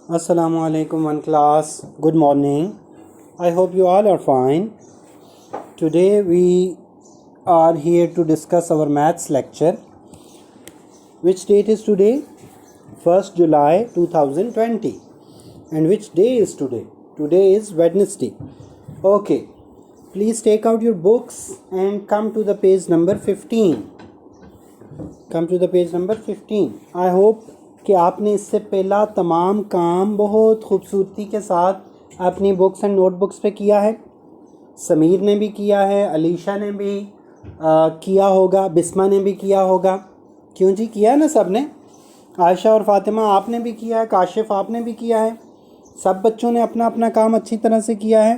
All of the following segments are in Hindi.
Assalamu alaikum one class. Good morning. I hope you all are fine. Today we are here to discuss our maths lecture. Which date is today? 1st July 2020. And which day is today? Today is Wednesday. Okay. Please take out your books and come to the page number 15. Come to the page number 15. I hope कि आपने इससे पहला तमाम काम बहुत खूबसूरती के साथ अपनी बुक्स एंड नोटबुक्स पे किया है। समीर ने भी किया है, अलीशा ने भी किया होगा, बिस्मा ने भी किया होगा। क्यों जी, किया है ना सब ने। आयशा और फातिमा आपने भी किया है, काशिफ आपने भी किया है। सब बच्चों ने अपना अपना काम अच्छी तरह से किया है।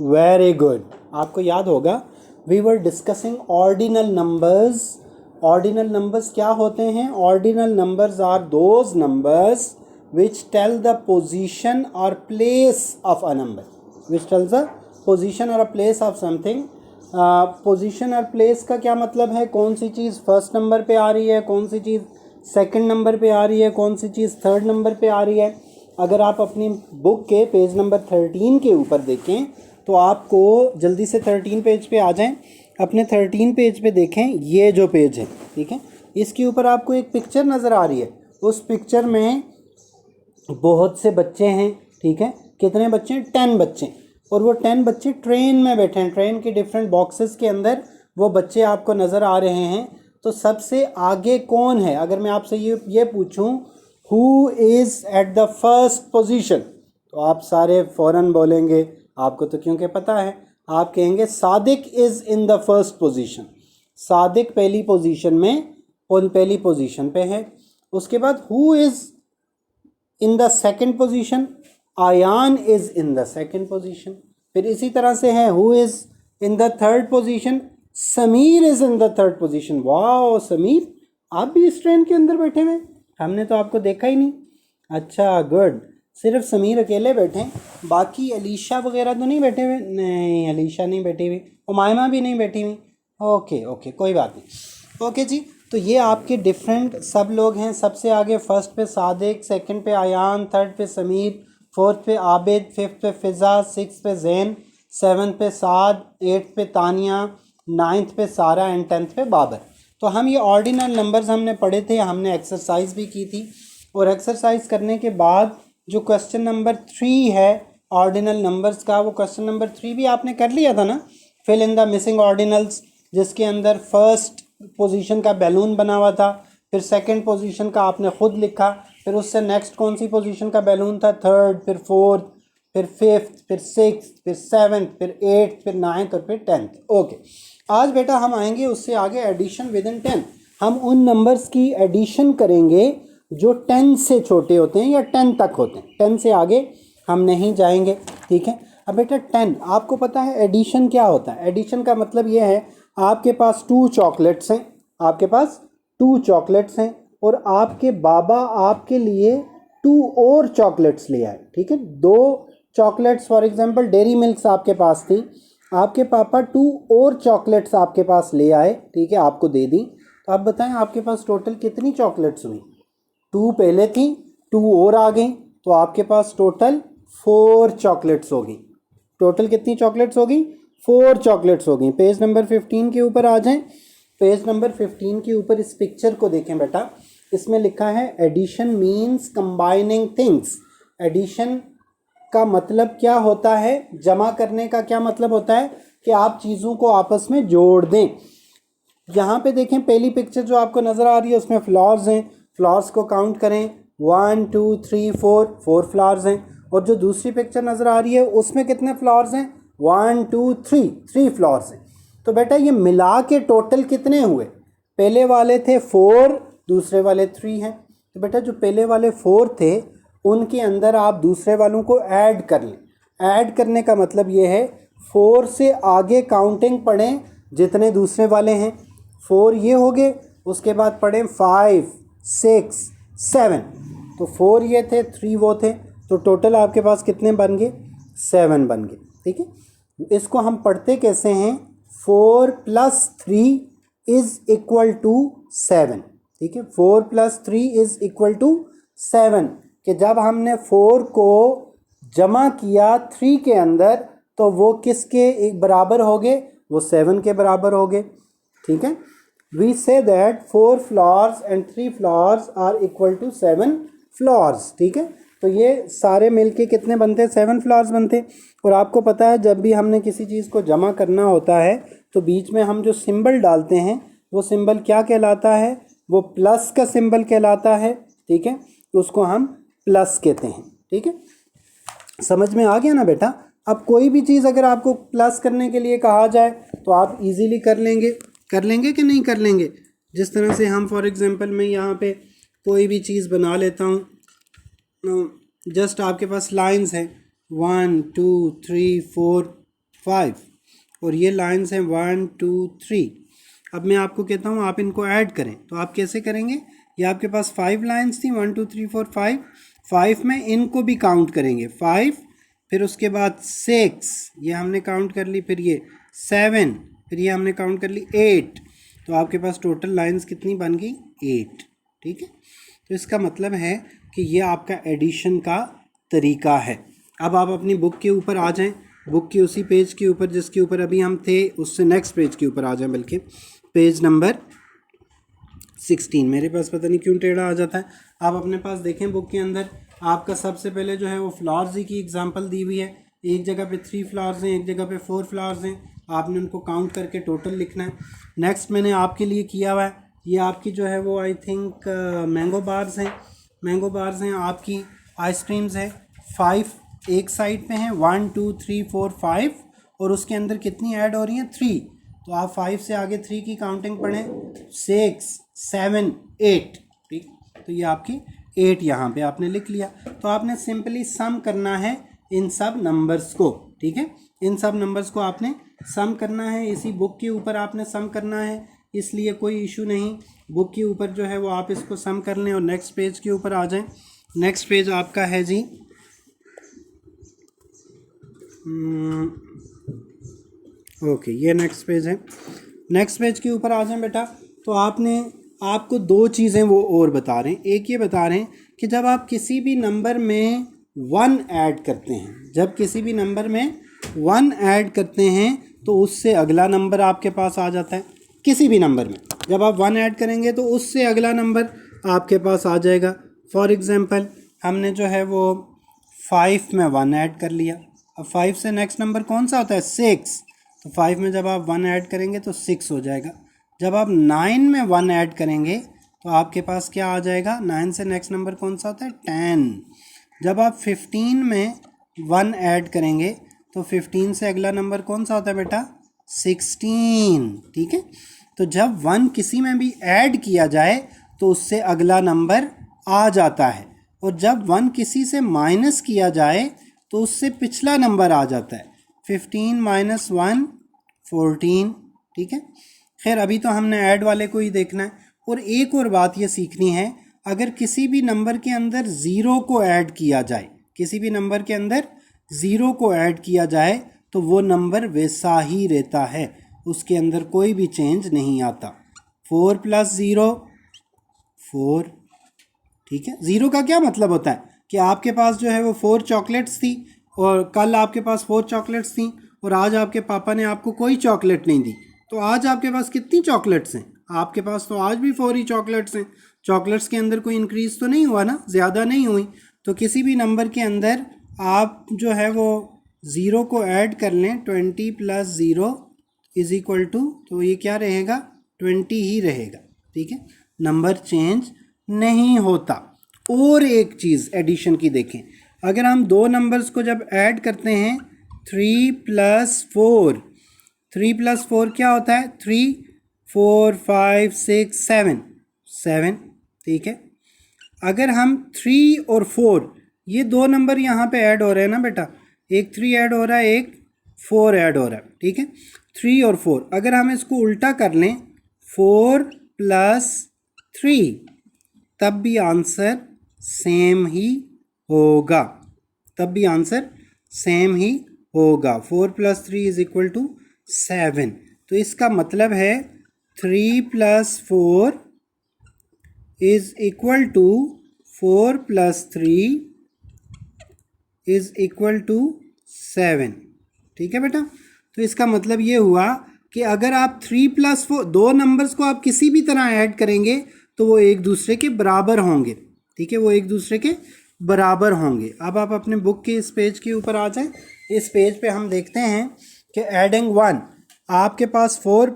Very good. आपको याद होगा we were discussing ordinal numbers. Ordinal numbers क्या होते हैं? Ordinal numbers are those numbers which tell the position और place of a number, which tells the position और a place of something. Position और प्लेस का क्या मतलब है? कौन सी चीज़ फर्स्ट नंबर पे आ रही है, कौन सी चीज़ सेकंड नंबर पे आ रही है, कौन सी चीज़ थर्ड नंबर पे आ रही है। अगर आप अपनी बुक के पेज नंबर 13 के ऊपर देखें तो आपको जल्दी से 13 पेज पे आ जाएं। अपने 13 पेज पे देखें, ये जो पेज है, ठीक है, इसके ऊपर आपको एक पिक्चर नज़र आ रही है। उस पिक्चर में बहुत से बच्चे हैं, ठीक है। कितने बच्चे हैं? 10 बच्चे। और वो 10 बच्चे ट्रेन में बैठे हैं। ट्रेन के डिफरेंट बॉक्सेस के अंदर वो बच्चे आपको नज़र आ रहे हैं। तो सबसे आगे कौन है? अगर मैं आपसे ये पूछूं who is at the first position, तो आप सारे फ़ौरन बोलेंगे, आपको तो क्योंकि पता है, आप कहेंगे Sadiq is in the first position. Sadiq पहली पोजीशन में, पहली पोजीशन पे है। उसके बाद who is in the second position? Ayaan is in the second position. फिर इसी तरह से है who is in the third position? Sameer is in the third position. वाह समीर, आप भी इस ट्रेन के अंदर बैठे हुए? हमने तो आपको देखा ही नहीं। अच्छा, गुड। सिर्फ समीर अकेले बैठे, बाकी अलीशा वगैरह तो नहीं बैठे हुए? नहीं, अलीशा नहीं बैठी हुई, उमायमा भी नहीं बैठी हुई। ओके ओके, कोई बात नहीं। ओके जी, तो ये आपके डिफरेंट सब लोग हैं। सबसे आगे फर्स्ट पे सादिक, सेकंड पे आयान, थर्ड पे समीर, फोर्थ पे आबिद, फिफ्थ पे फ़िज़ा, सिक्स पे जैन, सेवन्थ पे साद, एट्थ पे तानिया, नाइन्थ पे सारा एंड टेंथ पे बाबर। तो हम ये ऑर्डिनल नंबर्स हमने पढ़े थे, हमने एक्सरसाइज भी की थी। और एक्सरसाइज करने के बाद जो क्वेश्चन नंबर 3 है ऑर्डिनल नंबर्स का, वो क्वेश्चन नंबर 3 भी आपने कर लिया था ना, fill in the missing ordinals, जिसके अंदर फर्स्ट पोजीशन का बैलून बना हुआ था, फिर सेकंड पोजीशन का आपने खुद लिखा, फिर उससे नेक्स्ट कौन सी पोजीशन का बैलून था? थर्ड, फिर फोर्थ, फिर फिफ्थ, फिर सिक्स, फिर सेवन्थ, फिर एट्थ, फिर नाइन्थ और फिर टेंथ। ओके, आज बेटा हम आएंगे उससे आगे एडिशन विद इन 10। हम उन नंबर्स की एडिशन करेंगे जो 10 से छोटे होते हैं या 10 तक होते हैं। 10 से आगे हम नहीं जाएंगे, ठीक है। अब बेटा 10, आपको पता है एडिशन क्या होता है? एडिशन का मतलब ये है, आपके पास 2 चॉकलेट्स हैं, आपके पास 2 चॉकलेट्स हैं और आपके बाबा आपके लिए 2 और चॉकलेट्स ले आए, ठीक है। 2 chocolates for example dairy milks आपके पास थी, आपके पापा 2 और चॉकलेट्स आपके पास ले आए, ठीक है, आपको दे दी। तो आप बताएं आपके पास टोटल कितनी चॉकलेट्स हुई? 2 पहले थी, 2 और आ गई, तो आपके पास टोटल 4 चॉकलेट्स होगी। टोटल कितनी चॉकलेट्स होगी? 4 चॉकलेट्स होगी। पेज नंबर 15 के ऊपर आ जाएं। पेज नंबर 15 के ऊपर इस पिक्चर को देखें बेटा। इसमें लिखा है addition means combining things. Addition का मतलब क्या होता है? जमा करने का क्या मतलब होता है? कि आप चीज़ों को आपस में जोड़ दें। यहाँ पे देखें, पहली पिक्चर जो आपको नज़र आ रही है उसमें फ्लावर्स हैं। फ्लावर्स को काउंट करें, 1 2 3 4, 4 फ्लावर्स हैं। और जो दूसरी पिक्चर नज़र आ रही है उसमें कितने फ्लावर्स हैं? 1 2 3, 3 फ्लावर्स हैं। तो बेटा ये मिला के टोटल कितने हुए? पहले वाले थे 4, दूसरे वाले 3 हैं। तो बेटा जो पहले वाले 4 थे उनके अंदर आप दूसरे वालों को ऐड कर लें। ऐड करने का मतलब ये है 4 से आगे काउंटिंग पढ़ें जितने दूसरे वाले हैं। 4 ये हो गए, उसके बाद पढ़ें 5 6 7। तो 4 ये थे, 3 वो थे, तो टोटल आपके पास कितने बन गए? 7 बन गए, ठीक है। इसको हम पढ़ते कैसे हैं? 4 + 3 = 7, ठीक है। 4 + 3 = 7। कि जब हमने 4 को जमा किया 3 के अंदर तो वो किसके बराबर हो गए, वो 7 के बराबर हो गए। ठीक है, we say that 4 flowers and 3 flowers are equal to 7 flowers. ठीक है, तो ये सारे मिलके कितने बनते हैं, 7 फ्लावर्स बनते। और आपको पता है जब भी हमने किसी चीज़ को जमा करना होता है तो बीच में हम जो सिंबल डालते हैं वो सिंबल क्या कहलाता है, वो प्लस का सिंबल कहलाता है। ठीक है, उसको हम प्लस कहते हैं। ठीक है, समझ में आ गया ना बेटा। अब कोई भी चीज़ अगर आपको प्लस करने के लिए कहा जाए तो आप इजीली कर लेंगे कि नहीं कर लेंगे। जिस तरह से हम फॉर एग्जांपल मैं यहाँ पे कोई भी चीज़ बना लेता हूँ, जस्ट आपके पास लाइंस हैं 1 2 3 4 5 और ये लाइंस हैं 1 2 3। अब मैं आपको कहता हूँ आप इनको ऐड करें, तो आप कैसे करेंगे, ये आपके पास 5 लाइंस थी 1 2 3 4 5, 5 में इनको भी काउंट करेंगे 5, फिर उसके बाद 6 ये हमने काउंट कर ली, फिर ये 7, फिर ये हमने काउंट कर ली 8, तो आपके पास टोटल लाइंस कितनी बन गई 8। ठीक है, तो इसका मतलब है कि ये आपका एडिशन का तरीका है। अब आप अपनी बुक के ऊपर आ जाएं, बुक के उसी पेज के ऊपर जिसके ऊपर अभी हम थे उससे नेक्स्ट पेज के ऊपर आ जाएं, बल्कि पेज नंबर 16। मेरे पास पता नहीं क्यों टेढ़ा आ जाता है। आप अपने पास देखें बुक के अंदर आपका सबसे पहले जो है वो फ्लावर्स की एग्जांपल दी हुई है। एक जगह पे 3 फ्लावर्स हैं, एक जगह पे 4 फ्लावर्स हैं, आपने उनको काउंट करके टोटल लिखना है। नेक्स्ट मैंने आपके लिए किया हुआ है, ये आपकी जो है वो आई थिंक मैंगो बार्स हैं, मैंगो बार्स हैं, आपकी आइसक्रीम्स है। 5 एक साइड पे हैं, 1 2 3 4 5 और उसके अंदर कितनी ऐड हो रही हैं 3, तो आप 5 से आगे 3 की काउंटिंग पढ़ें 6 7 8। ठीक, तो ये आपकी 8 यहाँ पे आपने लिख लिया। तो आपने सिंपली सम करना है इन सब नंबर्स को। ठीक है, इन सब नंबर्स को आपने सम करना है, इसी बुक के ऊपर आपने सम करना है, इसलिए कोई इशू नहीं। बुक के ऊपर जो है वो आप इसको सम कर लें और नेक्स्ट पेज के ऊपर आ जाएं। नेक्स्ट पेज आपका है जी ओके, ये नेक्स्ट पेज है। नेक्स्ट पेज के ऊपर आ जाएं बेटा। तो आपको 2 चीज़ें वो और बता रहे हैं। एक ये बता रहे हैं कि जब आप किसी भी नंबर में 1 ऐड करते हैं, जब किसी भी नंबर में 1 ऐड करते हैं तो उससे अगला नंबर आपके पास आ जाता है। किसी भी नंबर में जब आप 1 ऐड करेंगे तो उससे अगला नंबर आपके पास आ जाएगा। फॉर एग्ज़ाम्पल हमने जो है वो 5 में 1 ऐड कर लिया। अब 5 से नेक्स्ट नंबर कौन सा होता है 6, तो 5 में जब आप 1 ऐड करेंगे तो 6 हो जाएगा। जब आप 9 में 1 ऐड करेंगे तो आपके पास क्या आ जाएगा, 9 से नेक्स्ट नंबर कौन सा होता है 10। जब आप 15 में 1 ऐड करेंगे तो 15 से अगला नंबर कौन सा होता है बेटा 16। ठीक है, तो जब 1 किसी में भी ऐड किया जाए तो उससे अगला नंबर आ जाता है, और जब 1 किसी से माइनस किया जाए तो उससे पिछला नंबर आ जाता है। 15 - 1 14। ठीक है, खैर अभी तो हमने ऐड वाले को ही देखना है। और एक और बात ये सीखनी है, अगर किसी भी नंबर के अंदर 0 को ऐड किया जाए, किसी भी नंबर के अंदर 0 को ऐड किया जाए तो वो नंबर वैसा ही रहता है, उसके अंदर कोई भी चेंज नहीं आता। 4 + 0 4। ठीक है, 0 का क्या मतलब होता है कि आपके पास जो है वो 4 चॉकलेट्स थी और कल आपके पास 4 चॉकलेट्स थी और आज आपके पापा ने आपको कोई चॉकलेट नहीं दी, तो आज आपके पास कितनी चॉकलेट्स हैं, आपके पास तो आज भी 4 ही चॉकलेट्स हैं। चॉकलेट्स के अंदर कोई इंक्रीज़ तो नहीं हुआ ना, ज़्यादा नहीं हुई। तो किसी भी नंबर के अंदर आप जो है वो 0 को ऐड कर लें, 20 + 0 = तो ये क्या रहेगा 20 ही रहेगा। ठीक है, नंबर चेंज नहीं होता। और एक चीज़ एडिशन की देखें, अगर हम 2 नंबर्स को जब ऐड करते हैं 3 + 4, 3 + 4 क्या होता है 3 4 5 6 7 7। ठीक है, अगर हम 3 और 4 ये 2 नंबर यहाँ पे ऐड हो रहे हैं ना बेटा, एक 3 ऐड हो रहा है, एक 4 ऐड हो रहा है। ठीक है, 3 और 4 अगर हम इसको उल्टा कर लें 4 + 3, तब भी आंसर सेम ही होगा, तब भी आंसर सेम ही होगा। 4 + 3 = 7। तो इसका मतलब है 3 + 4 = 4 + 3 = 7। ठीक है बेटा, तो इसका मतलब ये हुआ कि अगर आप 3 + 4 दो नंबर्स को आप किसी भी तरह ऐड करेंगे तो वो एक दूसरे के बराबर होंगे। ठीक है, वो एक दूसरे के बराबर होंगे। अब आप अपने बुक के इस पेज के ऊपर आ जाएं। इस पेज पे हम देखते हैं कि एडिंग 1, आपके पास 4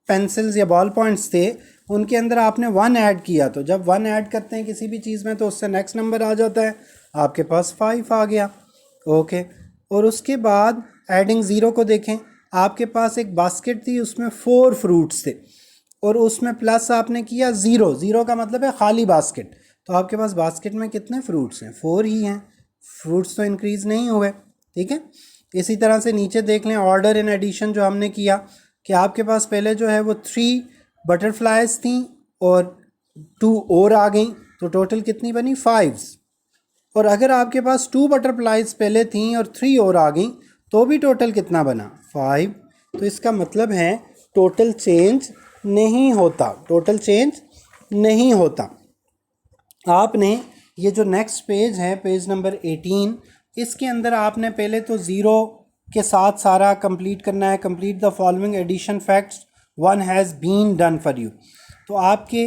पेंसिल्स या बॉल पॉइंट्स थे, उनके अंदर आपने 1 ऐड किया, तो जब 1 ऐड करते हैं किसी भी चीज़ में तो उससे नेक्स्ट नंबर आ जाता है, आपके पास 5 आ गया। ओके, और उसके बाद एडिंग 0 को देखें, आपके पास एक बास्केट थी, उसमें 4 फ्रूट्स थे और उसमें प्लस आपने किया 0। 0 का मतलब है खाली बास्केट, तो आपके पास बास्केट में कितने फ्रूट्स हैं? 4 ही हैं, फ्रूट्स तो इंक्रीज़ नहीं हुए। ठीक है, इसी तरह से नीचे देख लें, ऑर्डर इन एडिशन जो हमने किया कि आपके पास पहले जो है वो 3 बटरफ्लाइज थी और 2 और आ गई, तो टोटल कितनी बनी? 5। और अगर आपके पास 2 बटरफ्लाइज पहले थी और 3 और आ गई तो भी टोटल कितना बना? 5। तो इसका मतलब है टोटल चेंज नहीं होता, टोटल चेंज नहीं होता। आपने ये जो नेक्स्ट पेज है, पेज नंबर 18, इसके अंदर आपने पहले तो 0 के साथ सारा कंप्लीट करना है। Complete the following addition facts, 1 has been done for you. तो आपके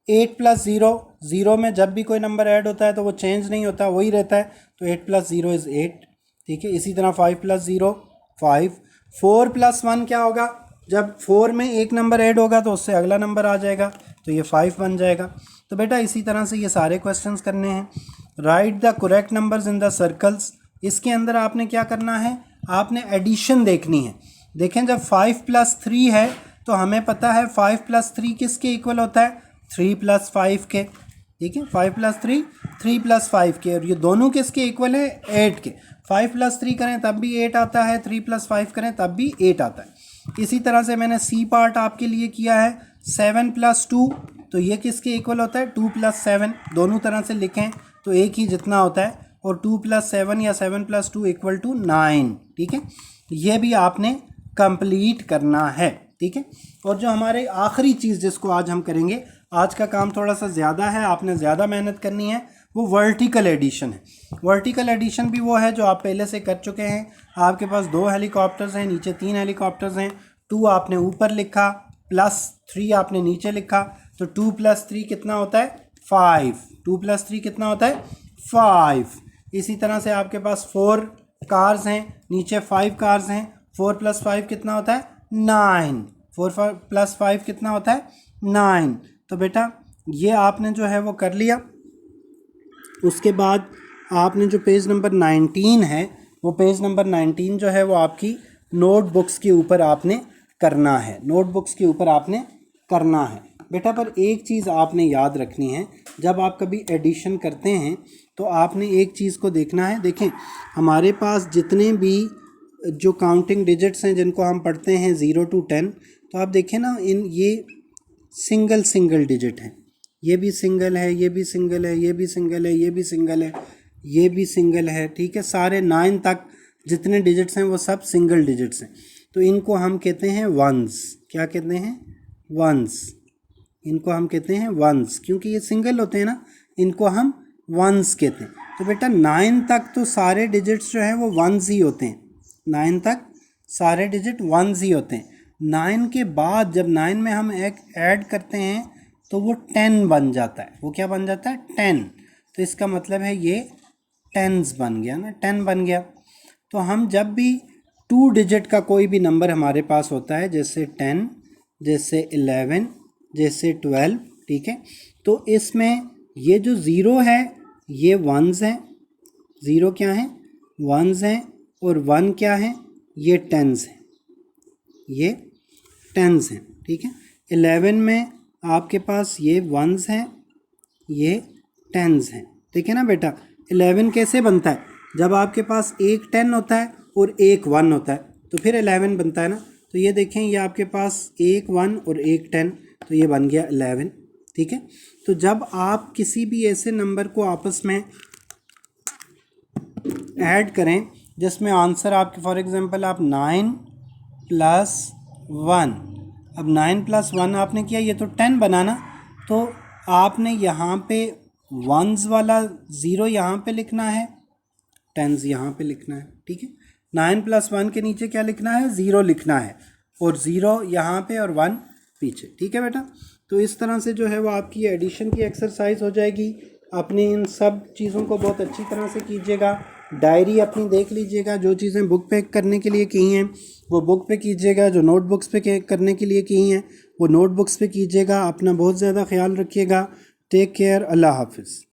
8 + 0, 0 में जब भी कोई नंबर ऐड होता है तो वो चेंज नहीं होता, वही रहता है, तो 8 + 0 = 8। ठीक है, इसी तरह 5 + 0 5। 4 + 1 क्या होगा? जब 4 में एक नंबर ऐड होगा तो उससे अगला नंबर आ जाएगा, तो ये 5 बन जाएगा। तो बेटा इसी तरह से ये सारे क्वेश्चंस करने हैं। Right the correct numbers in the circles, इसके अंदर आपने क्या करना है? आपने एडिशन देखनी है। देखें, जब 5 + 3 है तो हमें पता है 5 + 3 किसके इक्वल होता है? 3 + 5 के। ठीक है, 5 + 3 3 + 5 के, और ये दोनों किसके इक्वल है? 8 के। 5 + 3 करें तब भी 8 आता है, 3 + 5 करें तब भी 8 आता है। इसी तरह से मैंने सी पार्ट आपके लिए किया है, 7 + 2, तो ये किसके इक्वल होता है? 2 + 7। दोनों तरह से लिखें तो एक ही जितना होता है, और 2 + 7 या 7 + 2 = 9। ठीक है, ये भी आपने कंप्लीट करना है। ठीक है, और जो हमारे आखिरी चीज़ जिसको आज हम करेंगे, आज का काम थोड़ा सा ज़्यादा है, आपने ज़्यादा मेहनत करनी है, वो वर्टिकल एडिशन है। वर्टिकल एडिशन भी वो है जो आप पहले से कर चुके हैं। आपके पास 2 हेलीकॉप्टर्स हैं, नीचे 3 हेलीकॉप्टर्स हैं, 2 आपने ऊपर लिखा, +3 आपने नीचे लिखा, तो 2 + 3 कितना होता है? 5। 2 + 3 कितना होता है? 5। इसी तरह से आपके पास 4 कार्स हैं, नीचे 5 कार्स हैं, 4 + 5 कितना होता है? 9। 4 + 5 कितना होता है? 9। तो बेटा ये आपने जो है वो कर लिया। उसके बाद आपने जो पेज नंबर 19 है, वो पेज नंबर 19 जो है वो आपकी नोटबुक्स के ऊपर आपने करना है, नोटबुक्स के ऊपर आपने करना है बेटा। पर एक चीज़ आपने याद रखनी है, जब आप कभी एडिशन करते हैं तो आपने एक चीज़ को देखना है। देखें, हमारे पास जितने भी जो काउंटिंग डिजिट्स हैं जिनको हम पढ़ते हैं 0 to 10, तो आप देखें ना, इन ये सिंगल डिजिट हैं, ये भी सिंगल है, ये भी सिंगल है, ये भी सिंगल है, ये भी सिंगल है, ये भी सिंगल है। ठीक है, सारे 9 तक जितने डिजिट्स हैं वो सब सिंगल डिजिट्स हैं, तो इनको हम कहते हैं वंस। क्या कहते हैं? वंस। इनको हम कहते हैं वंस, क्योंकि ये सिंगल होते हैं ना, इनको हम वंस कहते हैं। तो बेटा 9 तक तो सारे डिजिट्स जो हैं वो वंस ही होते हैं, 9 तक सारे डिजिट वंस ही होते हैं। 9 के बाद जब 9 में हम एक ऐड करते हैं तो वो 10 बन जाता है। वो क्या बन जाता है? 10। तो इसका मतलब है ये टेंस बन गया ना, 10 बन गया। तो हम जब भी 2 डिजिट का कोई भी नंबर हमारे पास होता है, जैसे 10, जैसे 11, जैसे 12, ठीक है, तो इसमें ये जो 0 है ये वंस हैं, 0 क्या है? वंस हैं, और 1 क्या है? ये टेंस हैं, ये टेंस हैं। ठीक है, 11 में आपके पास ये वंस हैं, ये टेंस हैं। ठीक है ना बेटा, 11 कैसे बनता है? जब आपके पास एक 10 होता है और एक 1 होता है तो फिर 11 बनता है ना। तो ये देखें, ये आपके पास एक 1 और एक 10, तो ये बन गया 11। ठीक है, तो जब आप किसी भी ऐसे नंबर को आपस में ऐड करें जिसमें आंसर आपके, फॉर एग्जांपल आप 9 + 1, अब 9 + 1 आपने किया, ये तो 10 बना ना, तो आपने यहाँ पे वंस वाला 0 यहाँ पे लिखना है, टेंस यहाँ पे लिखना है, ठीक है। 9 + 1 के नीचे क्या लिखना है, 0 लिखना है, और 0 यहाँ पे और 1 पीछे, ठीक है बेटा। तो इस तरह से जो है वो आपकी एडिशन की एक्सरसाइज हो जाएगी। अपने इन सब चीज़ों को बहुत अच्छी तरह से कीजिएगा। डायरी अपनी देख लीजिएगा, जो चीज़ें बुक पे करने के लिए की हैं वो बुक पे कीजिएगा, जो नोटबुक्स पे करने के लिए की हैं वो नोटबुक्स पे कीजिएगा। अपना बहुत ज़्यादा ख्याल रखिएगा। टेक केयर, अल्लाह हाफिज़।